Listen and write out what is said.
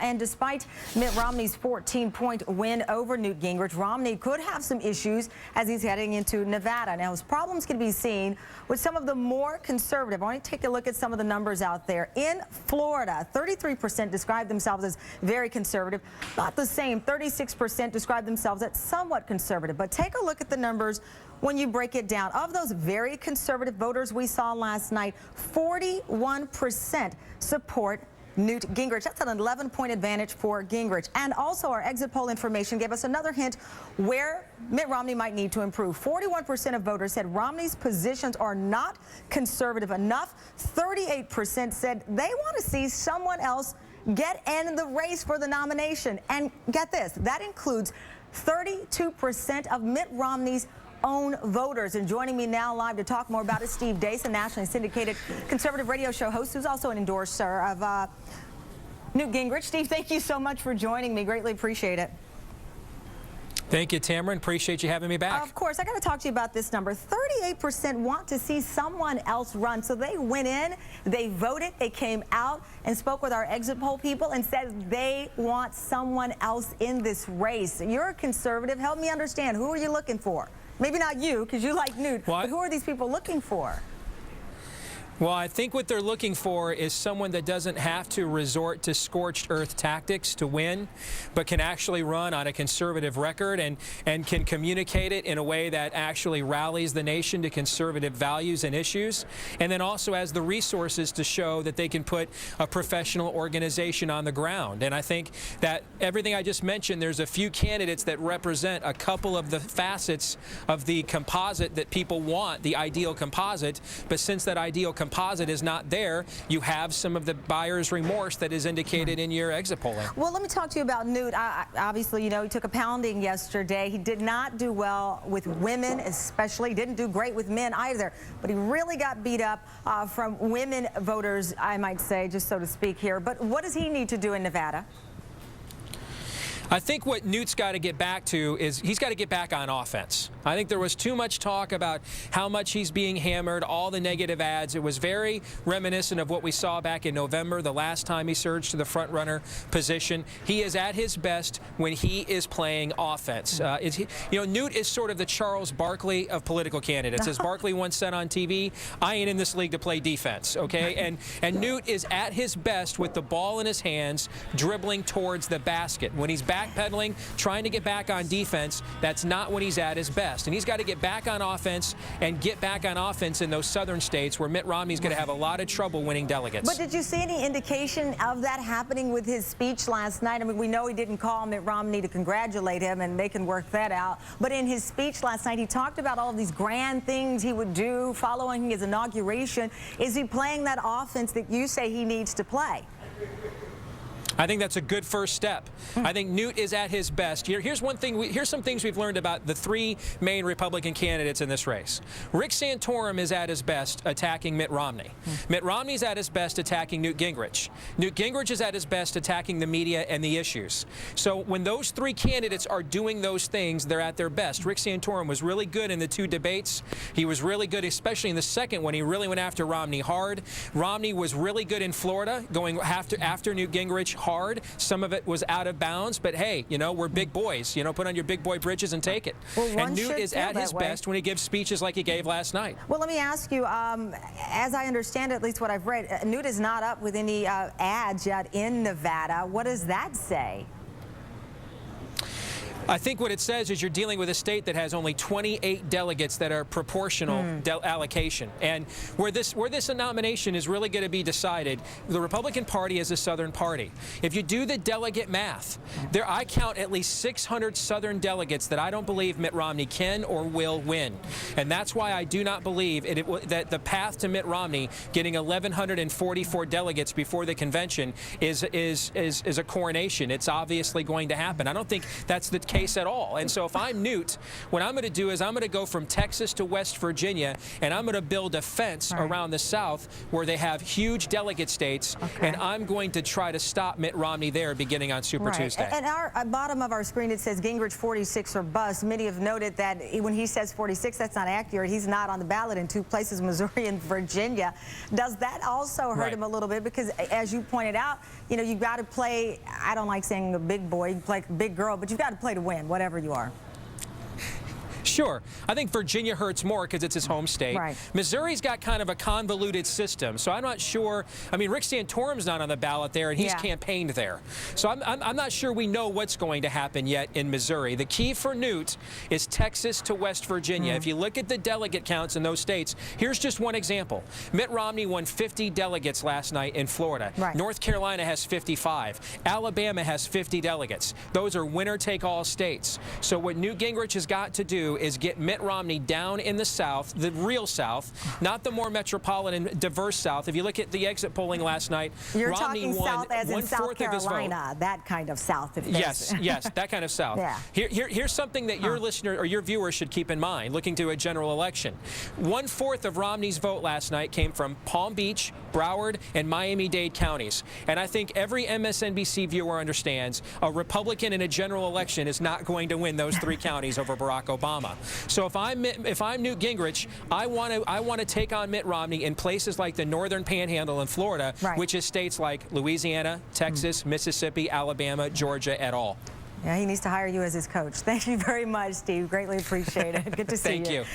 And despite Mitt Romney's 14-point win over Newt Gingrich, Romney could have some issues as he's heading into Nevada. Now, his problems can be seen with some of the more conservative. I want to take a look at some of the numbers out there. In Florida, 33% describe themselves as very conservative. Not the same. 36% describe themselves as somewhat conservative. But take a look at the numbers when you break it down. Of those very conservative voters we saw last night, 41% support Newt Gingrich. That's an 11-point advantage for Gingrich. And also our exit poll information gave us another hint where Mitt Romney might need to improve. 41% of voters said Romney's positions are not conservative enough. 38% said they want to see someone else get in the race for the nomination. And get this, that includes 32% of Mitt Romney's own voters. And joining me now live to talk more about it, Steve Deace, a nationally syndicated conservative radio show host who's also an endorser of Newt Gingrich. Steve, thank you so much for joining me. Greatly appreciate it. Thank you, Tamara. Appreciate you having me back. Of course. I got to talk to you about this number. 38% want to see someone else run. So they went in, they voted, they came out and spoke with our exit poll people and said they want someone else in this race. You're a conservative. Help me understand. Who are you looking for? Maybe not you, because you like Newt, but who are these people looking for? Well, I think what they're looking for is someone that doesn't have to resort to scorched earth tactics to win, but can actually run on a conservative record and can communicate it in a way that actually rallies the nation to conservative values and issues, and then also has the resources to show that they can put a professional organization on the ground. And I think that everything I just mentioned, there's a few candidates that represent a couple of the facets of the composite that people want, the ideal composite, but since that ideal composite is not there, you have some of the buyer's remorse that is indicated in your exit polling. Well, let me talk to you about Newt. Obviously, you know, he took a pounding yesterday. He did not do well with women, especially. He didn't do great with men either. But he really got beat up from women voters, I might say, just so to speak here. But what does he need to do in Nevada? I think what Newt's got to get back to is he's got to get back on offense. I think there was too much talk about how much he's being hammered, all the negative ads. It was very reminiscent of what we saw back in November, the last time he surged to the front runner position. He is at his best when he is playing offense. Newt is sort of the Charles Barkley of political candidates. As Barkley once said on TV, I ain't in this league to play defense, okay? And Newt is at his best with the ball in his hands, dribbling towards the basket. When he's backpedaling, trying to get back on defense, that's not when he's at his best. And he's got to get back on offense and get back on offense in those southern states where Mitt Romney's going to have a lot of trouble winning delegates. But did you see any indication of that happening with his speech last night? I mean, we know he didn't call Mitt Romney to congratulate him, and they can work that out. But in his speech last night, he talked about all of these grand things he would do following his inauguration. Is he playing that offense that you say he needs to play? I think that's a good first step. I think Newt is at his best. Here's one thing. Here's some things we've learned about the three main Republican candidates in this race. Rick Santorum is at his best attacking Mitt Romney. Mitt Romney's at his best attacking Newt Gingrich. Newt Gingrich is at his best attacking the media and the issues. So when those three candidates are doing those things, they're at their best. Rick Santorum was really good in the two debates. He was really good, especially in the second one. He really went after Romney hard. Romney was really good in Florida, going after Newt Gingrich hard. Some of it was out of bounds, but hey, you know, we're big boys. You know, put on your big boy bridges and take it. Well, and Newt is at his best when he gives speeches like he gave last night. Well, let me ask you, as I understand it, at least what I've read, Newt is not up with any ads yet in Nevada. What does that say? I think what it says is you're dealing with a state that has only 28 delegates that are proportional allocation. And where this nomination is really going to be decided, the Republican Party is a Southern party. If you do the delegate math, I count at least 600 Southern delegates that I don't believe Mitt Romney can or will win. And that's why I do not believe that the path to Mitt Romney getting 1,144 delegates before the convention is a coronation. It's obviously going to happen. I don't think that's the case case at all. And so if I'm Newt, what I'm going to do is I'm going to go from Texas to West Virginia, and I'm going to build a fence around the South where they have huge delegate states, and I'm going to try to stop Mitt Romney there beginning on Super Tuesday. And at bottom of our screen it says Gingrich 46 or bust. Many have noted that when he says 46, that's not accurate. He's not on the ballot in 2 places, Missouri and Virginia. Does that also hurt him a little bit? Because as you pointed out, you know, you've got to play, I don't like saying a big boy, you play a big girl, but you've got to play to win, whatever you are. Sure. I think Virginia hurts more because it's his home state. Missouri's got kind of a convoluted system, so I'm not sure. I mean, Rick Santorum's not on the ballot there, and he's campaigned there. So I'm not sure we know what's going to happen yet in Missouri. The key for Newt is Texas to West Virginia. If you look at the delegate counts in those states, here's just one example. Mitt Romney won 50 delegates last night in Florida. North Carolina has 55. Alabama has 50 delegates. Those are winner-take-all states. So what Newt Gingrich has got to do is get Mitt Romney down in the South, the real South, not the more metropolitan, diverse South. If you look at the exit polling last night, You're Romney talking won South as in South Carolina, that kind of South. Yes, that kind of South. Here's something that your listener or your viewers should keep in mind looking to a general election. 1/4 of Romney's vote last night came from Palm Beach, Broward, and Miami-Dade counties. And I think every MSNBC viewer understands a Republican in a general election is not going to win those 3 counties over Barack Obama. So if I'm Newt Gingrich, I want to take on Mitt Romney in places like the Northern Panhandle in Florida, which is states like Louisiana, Texas, Mississippi, Alabama, Georgia, et al. Yeah, he needs to hire you as his coach. Thank you very much, Steve. Greatly appreciate it. Good to see you. Thank you.